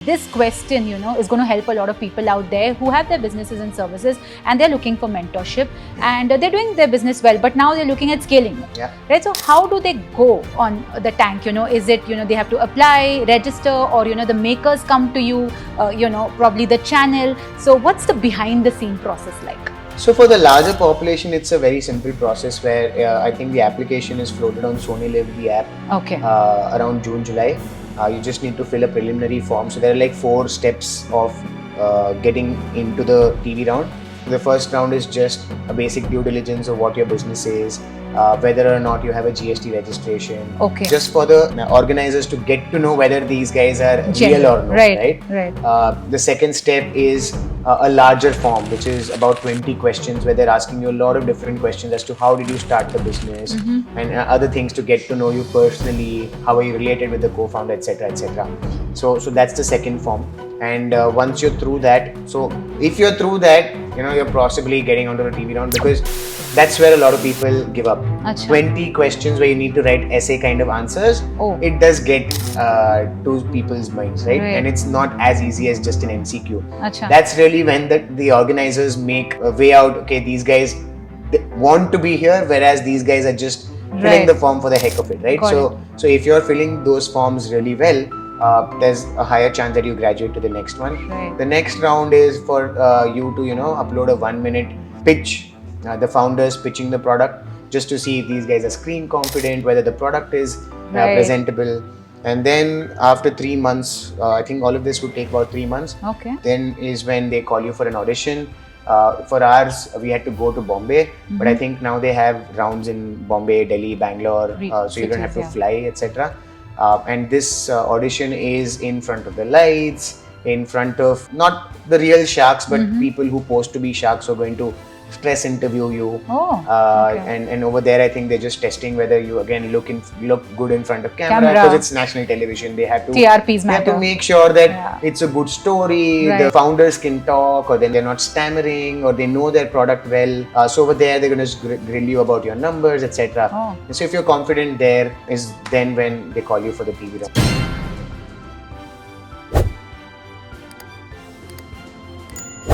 This question, is going to help a lot of people out there who have their businesses and services and they're looking for mentorship and they're doing their business well, but now they're looking at scaling it. Yeah. Right? So how do they go on the tank? Is it, they have to apply, register, or, the makers come to you, probably the channel. So what's the behind the scene process like? So for the larger population, it's a very simple process where I think the application is floated on Sony Live, the app, around June, July. You just need to fill a preliminary form. So there are like 4 steps of getting into the TV round. The first round is just a basic due diligence of what your business is, whether or not you have a GST registration. Okay. Just for the organizers to get to know whether these guys are real or not. Right. The second step is a larger form, which is about 20 questions, where they're asking you a lot of different questions as to how did you start the business and other things to get to know you personally, how are you related with the co-founder, etc., etc. So that's the second form. And once you're through that, so if you're through that, you're possibly getting onto the TV round, because that's where a lot of people give up. Achha. 20 questions where you need to write essay kind of answers. It does get to people's minds, right? And it's not as easy as just an MCQ. Achha. That's really when the organizers make a way out. Okay, these guys want to be here, whereas these guys are just filling the form for the heck of it, right? So if you're filling those forms really well, there's a higher chance that you graduate to the next one. Right. The next round is for you to upload a 1-minute pitch. The founders pitching the product, just to see if these guys are screen confident, whether the product is presentable. And then after 3 months, I think all of this would take about 3 months. Okay. Then is when they call you for an audition. For ours, we had to go to Bombay, but I think now they have rounds in Bombay, Delhi, Bangalore, so you don't have to fly, etc. And this audition is in front of the lights, in front of not the real sharks, but people who pose to be sharks who are going to stress interview you. And over there, I think they're just testing whether you again look good in front of camera, because it's national television. They have to TRPs they have to make sure that it's a good story. The founders can talk, or then they're not stammering, or they know their product well. So over there, they're going to grill you about your numbers, etc. So if you're confident, there is then when they call you for the TV round.